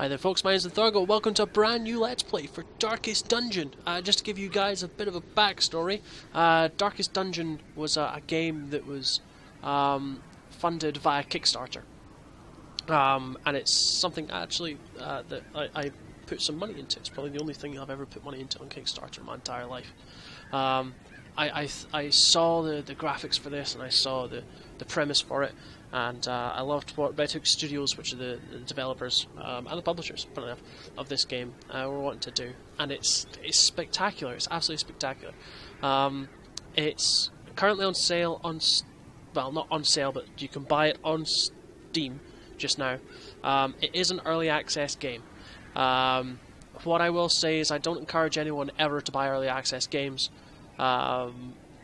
Hi there folks, my name is Enthargo. Welcome to a brand new Let's Play for Darkest Dungeon. Just to give you guys a bit of a backstory, Darkest Dungeon was a game that was funded via Kickstarter. And it's something actually that I put some money into. It's probably the only thing I've ever put money into on Kickstarter in my entire life. I saw the graphics for this, and I saw the premise for it, and I loved what Red Hook Studios, which are the developers and the publishers, funny enough, of this game, were wanting to do. And it's spectacular. It's absolutely spectacular. It's currently on sale well, not on sale, but you can buy it on Steam just now. It is an early access game. What I will say is I don't encourage anyone ever to buy early access games.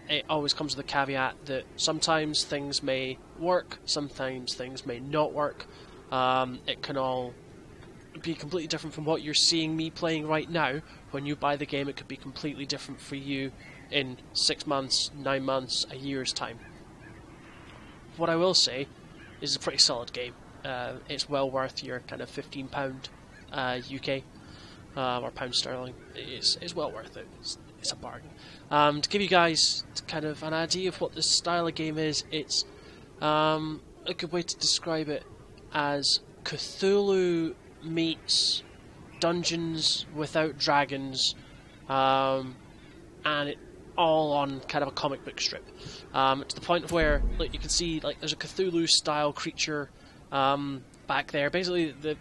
It always comes with a caveat that sometimes things may work, sometimes things may not work. It can all be completely different from what you're seeing me playing right now. When you buy the game, it could be completely different for you in 6 months, 9 months, a year's time. What I will say is it's a pretty solid game. It's well worth your kind of £15 UK or pound sterling. It's well worth it. It's a bargain. To give you guys kind of an idea of what this style of game is, it's a good way to describe it as Cthulhu meets Dungeons Without Dragons, and it all on kind of a comic book strip. To the point where, like, you can see, like, there's a Cthulhu style creature back there. Basically, the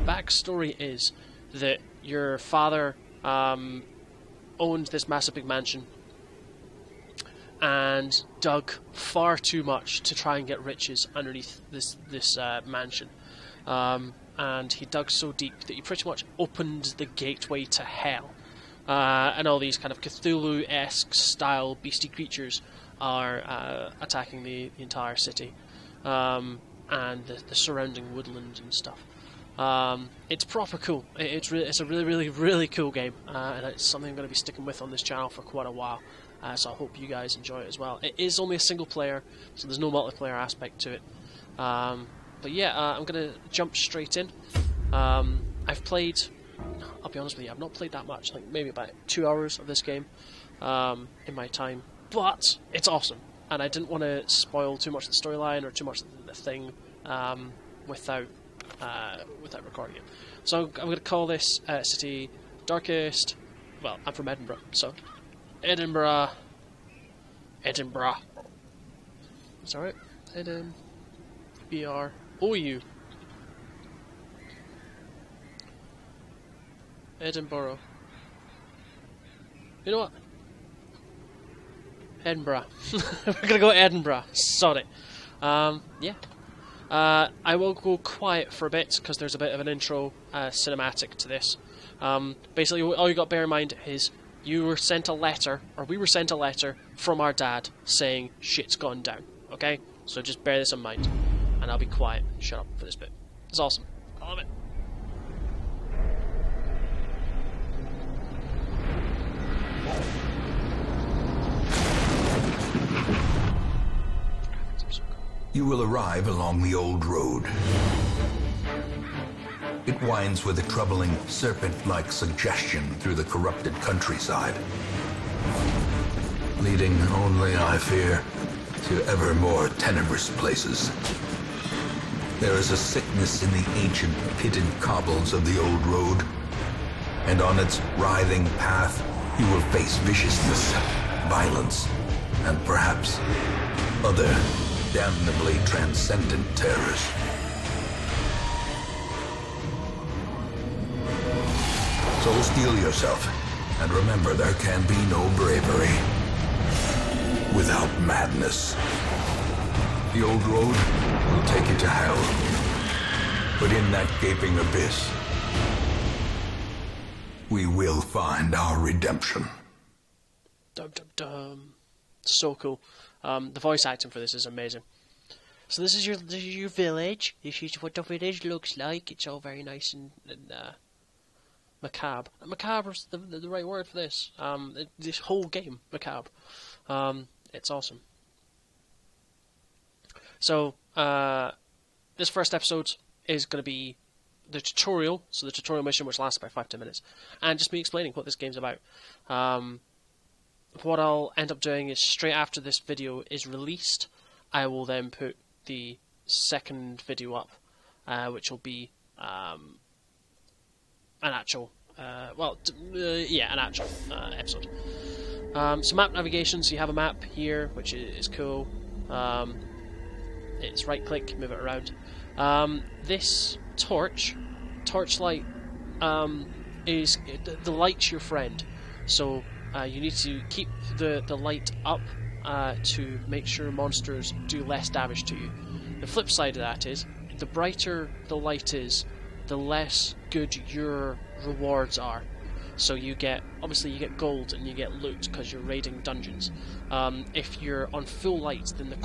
backstory is that your father owned this massive big mansion and dug far too much to try and get riches underneath this mansion. And he dug so deep that he pretty much opened the gateway to hell. And all these kind of Cthulhu-esque style beastie creatures are attacking the entire city. And the surrounding woodland and stuff. It's proper cool. It's a really cool game, and it's something I'm going to be sticking with on this channel for quite a while. So I hope you guys enjoy it as well. It is only a single player, so there's no multiplayer aspect to it. But yeah, I'm going to jump straight in. I've played, I'll be honest with you, I've not played that much, like maybe about 2 hours of this game in my time, but it's awesome. And I didn't want to spoil too much of the storyline or too much of the thing without recording it. So I'm going to call this city Darkest. Well, I'm from Edinburgh, so Edinburgh. It's alright. Edinburgh. Edinburgh. You know what? Edinburgh. We're gonna go Edinburgh. Sod it. Yeah. I will go quiet for a bit because there's a bit of an intro cinematic to this. Basically, all you got to bear in mind is you were sent a letter, or we were sent a letter from our dad saying shit's gone down. Okay, so just bear this in mind, and I'll be quiet. Shut up for this bit. It's awesome. I love it. You will arrive along the old road. It winds with a troubling, serpent-like suggestion through the corrupted countryside, leading only, I fear, to ever more tenebrous places. There is a sickness in the ancient, pitted cobbles of the old road, and on its writhing path, you will face viciousness, violence, and perhaps other damnably transcendent terrors. So steel yourself, and remember there can be no bravery without madness. The old road will take you to hell, but in that gaping abyss, we will find our redemption. Dum dum dum. So cool. The voice acting for this is amazing. So this is your village. This is what the village looks like. It's all very nice and macabre. Macabre's the right word for this. This whole game, macabre. It's awesome. So this first episode is going to be the tutorial, so the tutorial mission, which lasts about 5-10 minutes, and just me explaining what this game's about. What I'll end up doing is, straight after this video is released, I will then put the second video up, which will be an actual, an actual episode. So map navigation, so you have a map here, which is cool. It's right click, move it around. This torchlight, is the light's your friend. So you need to keep the light up to make sure monsters do less damage to you. The flip side of that is, the brighter the light is, the less good your rewards are. So you get gold and you get loot because you're raiding dungeons. If you're on full light, then the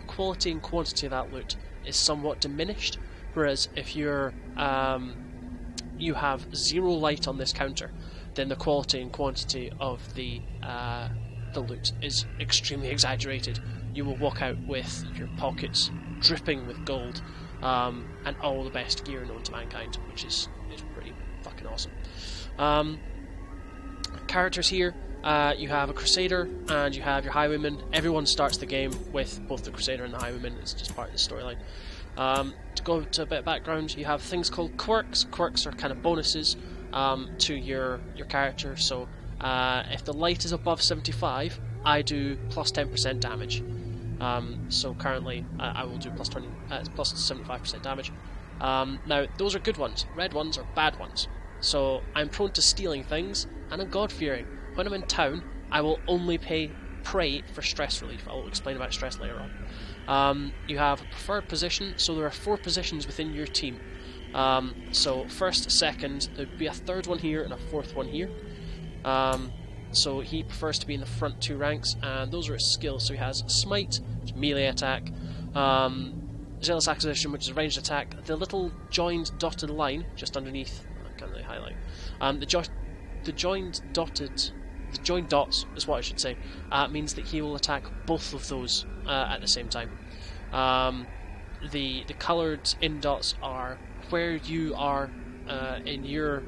quality and quantity of that loot is somewhat diminished. Whereas if you have 0 light on this counter, then the quality and quantity of the loot is extremely exaggerated. You will walk out with your pockets dripping with gold, and all the best gear known to mankind, which is pretty fucking awesome. Characters here, you have a Crusader and you have your Highwayman. Everyone starts the game with both the Crusader and the Highwayman. It's just part of the storyline. To go to a bit of background, you have things called quirks. Quirks are kind of bonuses to your character. So if the light is above 75, I do plus 10% damage. So currently I will do plus 75% damage. Now those are good ones. Red ones are bad ones. So I'm prone to stealing things, and I'm God-fearing. When I'm in town, I will only pray for stress relief. I will explain about stress later on. You have a preferred position, so there are 4 positions within your team. So first, second, there'd be a third one here and a fourth one here. So he prefers to be in the front 2 ranks, and those are his skills. So he has Smite, which is melee attack, Zealous Acquisition, which is ranged attack. The little joined dotted line just underneath, I can't really highlight. The joined dots is what I should say. Means that he will attack both of those at the same time. The coloured in dots are where you are in your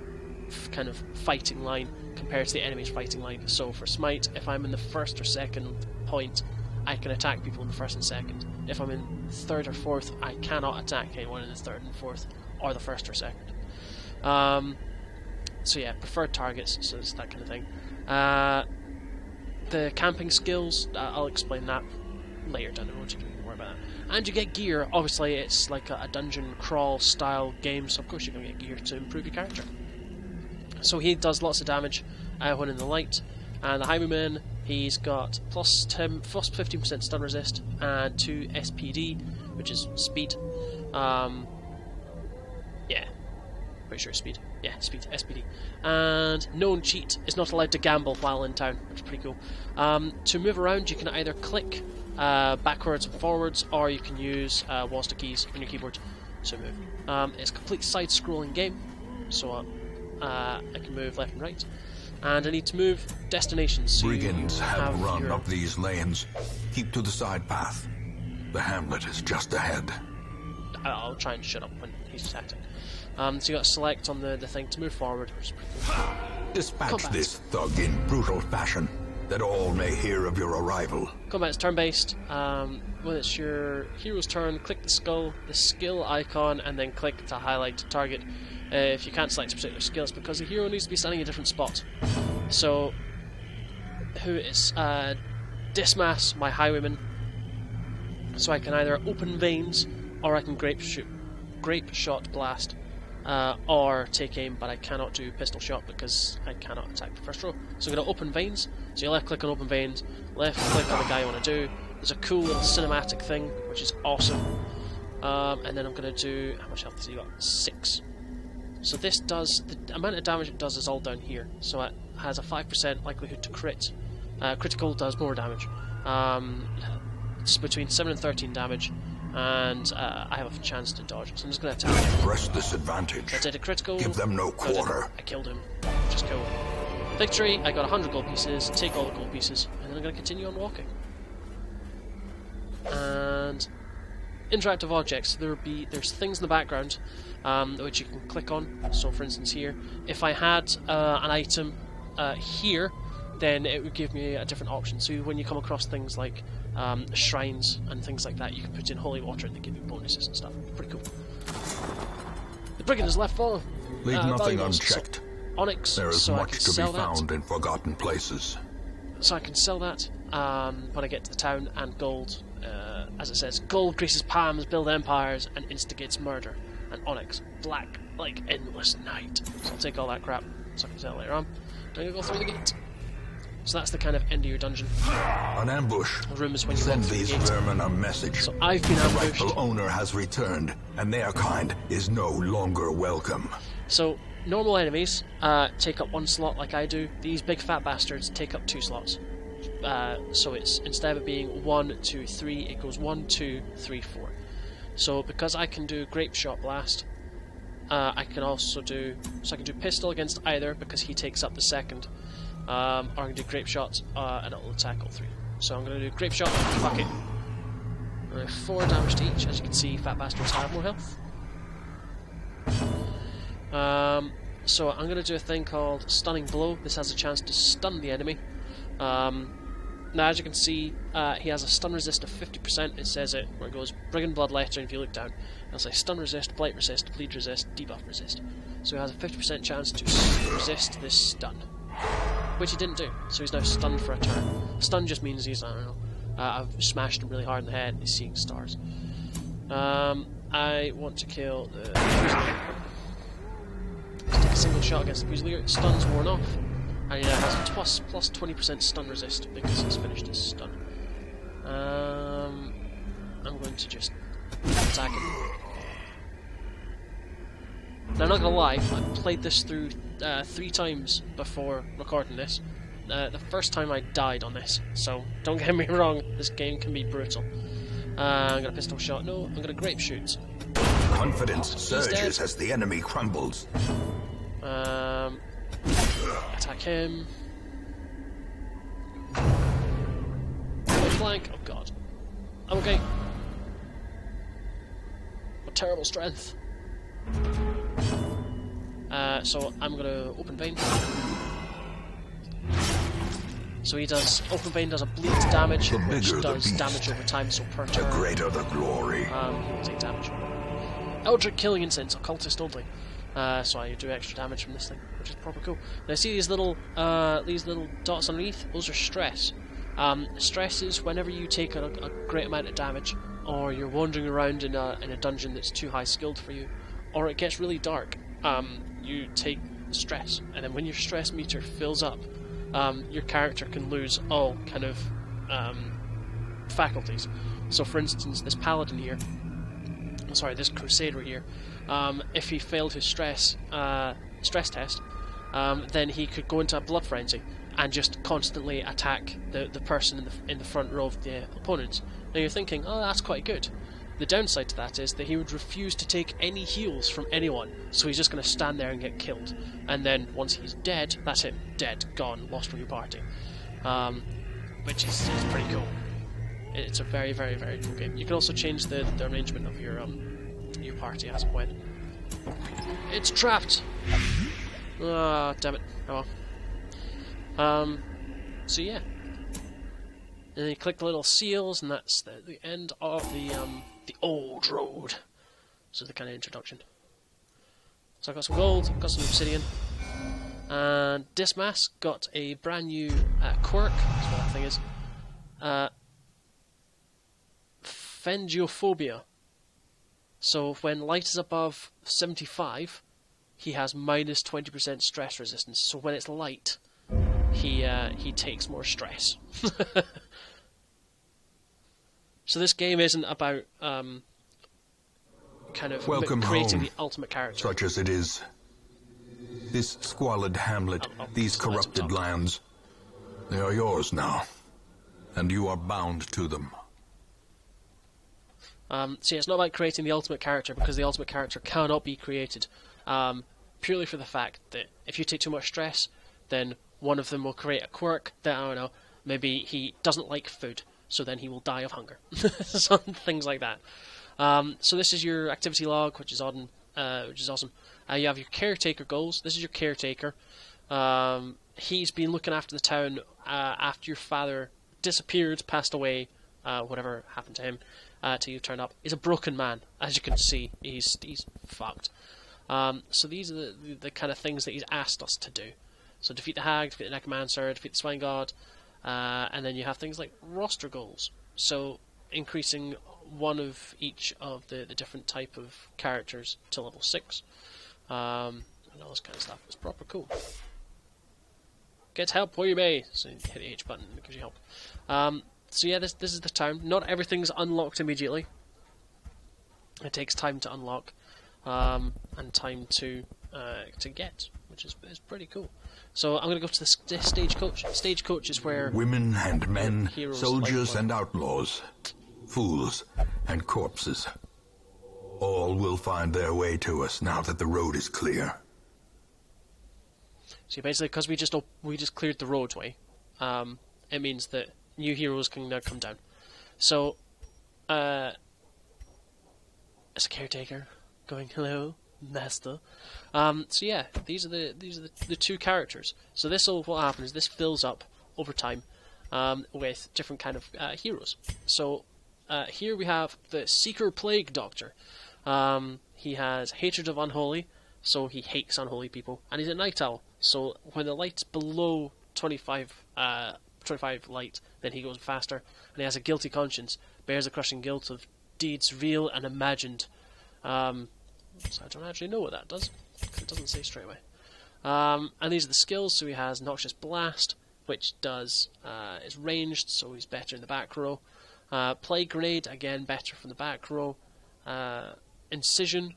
kind of fighting line compared to the enemy's fighting line. So for Smite, if I'm in the first or second point, I can attack people in the first and second. If I'm in third or fourth, I cannot attack anyone in the third and fourth, or the first or second. So yeah, preferred targets, so it's that kind of thing. The camping skills, I'll explain that later down the road, you can worry about that. And you get gear. Obviously it's like a dungeon crawl style game, so of course you're going to get gear to improve your character. So he does lots of damage when in the light, and the Highwayman, he's got plus 15% stun resist and 2 SPD, which is speed. Yeah, pretty sure speed. Yeah, speed, SPD. And known cheat is not allowed to gamble while in town, which is pretty cool. To move around, you can either click backwards and forwards, or you can use WASD keys on your keyboard to move. It's a complete side-scrolling game, so I can move left and right. And I need to move destinations. So Brigands have run up these lanes. Keep to the side path. The hamlet is just ahead. I'll try and shut up when he's attacking. So you got to select on the thing to move forward. Dispatch this thug in brutal fashion, that all may hear of your arrival. Combat's turn-based. When it's your hero's turn, click the skill icon, and then click to highlight target. If you can't select a particular skill, it's because the hero needs to be standing in a different spot. So, who is Dismas, my Highwayman. So I can either open veins, or I can grape shot blast, or take aim, but I cannot do pistol shot because I cannot attack the first row. So I'm going to open veins. So you left click on open veins, left click on the guy you want to do. There's a cool little cinematic thing, which is awesome. And then I'm going to do, how much health has he got? 6. So this does, the amount of damage it does is all down here. So it has a 5% likelihood to crit. Critical does more damage. It's between 7 and 13 damage. And I have a chance to dodge, so I'm just going to attack him. Press this advantage. I did a critical. Give them no quarter. I killed him. Just cool. Victory, I got 100 gold pieces, take all the gold pieces, and then I'm going to continue on walking. And interactive objects. There's things in the background which you can click on. So, for instance, here, if I had an item here, then it would give me a different option. So when you come across things like shrines and things like that, you can put in holy water and they give you bonuses and stuff. Pretty cool. The brigand has left for Leave nothing valuables. unchecked. So, onyx. There is so much to be found in forgotten places. So I can sell that when I get to the town, and gold, as it says, gold greases palms, builds empires, and instigates murder. And onyx, black like endless night. So I'll take all that crap, so I can sell it later on. I'm going to go through the gate. So that's the kind of end of your dungeon. An ambush. The room is when you Send walk through these the gate. vermin a message. So I've been The ambushed. rightful owner has returned, and their kind is no longer welcome. So normal enemies take up 1 slot like I do. These big fat bastards take up 2 slots. So it's, instead of it being 1, 2, 3, it goes 1, 2, 3, 4. So because I can do grape shot blast, I can also do, so I can do pistol against either because he takes up the second, or I can do grape shot and it'll attack all 3. So I'm going to do grape shot. Fuck it. 4 damage to each. As you can see, fat bastards have more health. So I'm going to do a thing called Stunning Blow. This has a chance to stun the enemy. Now, as you can see, he has a stun resist of 50%. It says it where it goes Brigand Bloodletter, and if you look down, it'll say stun resist, blight resist, bleed resist, debuff resist. So he has a 50% chance to resist this stun, which he didn't do. So he's now stunned for a turn. Stun just means he's, I don't know, I've smashed him really hard in the head and he's seeing stars. I want to kill the Fusilier. Just take a single shot against the Fusilier. Stun's worn off. And he now has a plus 20% stun resist because he's finished his stun. I'm going to just attack him. Now, I'm not gonna lie, I've played this through 3 times before recording this. The first time I died on this, so don't get me wrong, this game can be brutal. I'm gonna pistol shot, no, I'm gonna grape shoot. Confidence surges as the enemy crumbles. Attack him. Flank. Oh god. I'm okay. What terrible strength. So I'm gonna open vein. So he does open vein does a bleed damage, which does damage over time. So per turn, the greater the glory. he will take damage. Eldritch Killing Incense, occultist only. So I do extra damage from this thing, which is proper cool. Now see these little dots underneath? Those are stress. Stress is whenever you take a great amount of damage, or you're wandering around in a dungeon that's too high skilled for you, or it gets really dark. You take stress, and then when your stress meter fills up, your character can lose all kind of faculties. So, for instance, this paladin here. This crusader here. If he failed his stress test, then he could go into a blood frenzy and just constantly attack the person in the front row of the opponents. Now you're thinking, oh, that's quite good. The downside to that is that he would refuse to take any heals from anyone, so he's just going to stand there and get killed. And then once he's dead, that's it, dead, gone, lost from your party. Which is pretty cool. It's a very, very, very cool game. You can also change the arrangement of your party as and when. It's trapped! Ah, damn it. Oh well. So yeah. And then you click the little seals, and that's the end of the old road. So the kind of introduction. So I got some gold, got some obsidian, and Dismas got a brand new quirk. That's what that thing is. Phengiophobia. So when light is above 75, he has minus 20% stress resistance. So when it's light, he takes more stress. So this game isn't about kind of Welcome creating home, the ultimate character. such as it is. This squalid hamlet, these corrupted lands, they are yours now, and you are bound to them. See, it's not about creating the ultimate character, because the ultimate character cannot be created, purely for the fact that if you take too much stress, then one of them will create a quirk that, I don't know, maybe he doesn't like food, so then he will die of hunger. Some things like that. So this is your activity log, which is awesome. You have your caretaker goals. This is your caretaker. He's been looking after the town after your father disappeared, passed away, whatever happened to him, till you turned up. He's a broken man, as you can see. He's fucked. So these are the kind of things that he's asked us to do. So defeat the hag, defeat the necromancer, defeat the swine god, and then you have things like roster goals. So increasing one of each of the different type of characters to level 6, and all this kind of stuff. It's proper cool. Get help where you may. So you hit the H button and it gives you help. So yeah, this is the town. Not everything's unlocked immediately. It takes time to unlock, and time to get, which is pretty cool. So I'm going to go to the stagecoach. Stagecoach is where women and men, soldiers like and outlaws, fools and corpses, all will find their way to us now that the road is clear. So basically, because we just cleared the roadway, it means that new heroes can now come down. So, as a caretaker, going hello, master. So yeah, these are the two characters. So what happens is this fills up over time with different kind of heroes. So here we have the Seeker Plague Doctor. He has hatred of unholy, so he hates unholy people, and he's a night owl. So when the light's below 25 light, then he goes faster, and he has a guilty conscience, bears the crushing guilt of deeds real and imagined. So I don't actually know what that does, because it doesn't say straight away. And these are the skills. So he has Noxious Blast, which is ranged, so he's better in the back row. Plague Grenade, again better from the back row. Incision,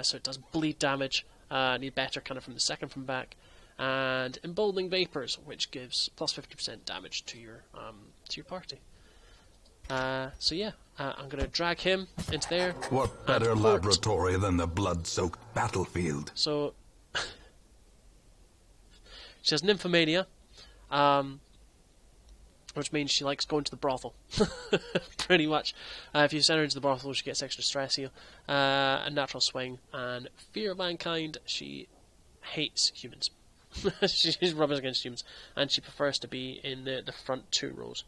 so it does bleed damage, need better kind of from the second from back. And Emboldening Vapors, which gives plus 50% damage to your party. So yeah, I'm going to drag him into there. What better laboratory than the blood-soaked battlefield? So she has nymphomania, which means she likes going to the brothel. Pretty much. If you send her into the brothel, she gets extra stress heal, a natural swing, and fear of mankind. She hates humans. She's rubbish against humans, and she prefers to be in the front 2 rows.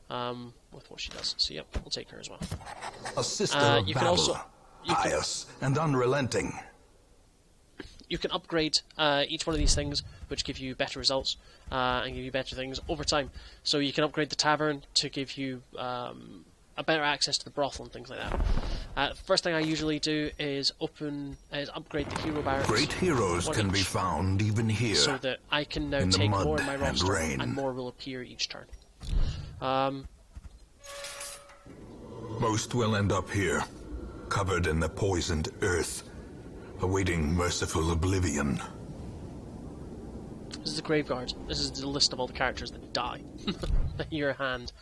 With what she does. So yep, we'll take her as well. A sister of battle, pious and unrelenting. You can upgrade each one of these things, which give you better results and give you better things over time. So you can upgrade the tavern to give you a better access to the brothel and things like that. First thing I usually do is upgrade the hero barracks. Great heroes can be found even here, so that I can now take more in my roster, and more will appear each turn. Most will end up here, covered in the poisoned earth, awaiting merciful oblivion. This is the graveyard. This is the list of all the characters that die at your hand.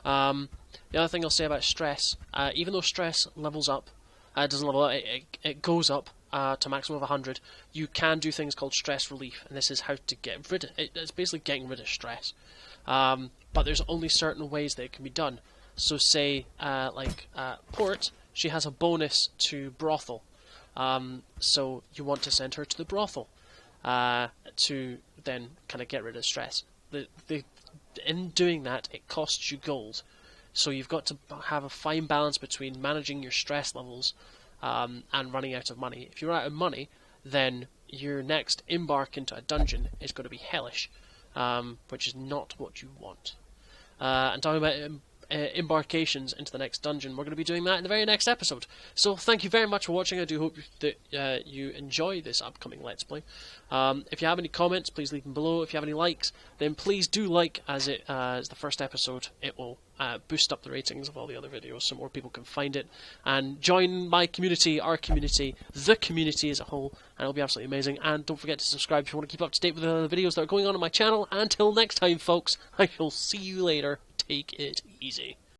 The other thing I'll say about stress, even though stress levels up, it doesn't level up, it goes up to a maximum of 100, you can do things called stress relief, and this is how to get rid of it. It's basically getting rid of stress. But there's only certain ways that it can be done. So say, Port, she has a bonus to brothel. So you want to send her to the brothel to then kind of get rid of stress. In doing that, it costs you gold. So you've got to have a fine balance between managing your stress levels and running out of money. If you're out of money, then your next embark into a dungeon is going to be hellish, which is not what you want. And talking about embarkations into the next dungeon, we're going to be doing that in the very next episode. So thank you very much for watching. I do hope that you enjoy this upcoming Let's Play. If you have any comments, please leave them below. If you have any likes, then please do like, as it is the first episode. It will boost up the ratings of all the other videos so more people can find it. And join my community, our community, the community as a whole, and it'll be absolutely amazing. And don't forget to subscribe if you want to keep up to date with the other videos that are going on my channel. Until next time, folks, I shall see you later. Take it easy.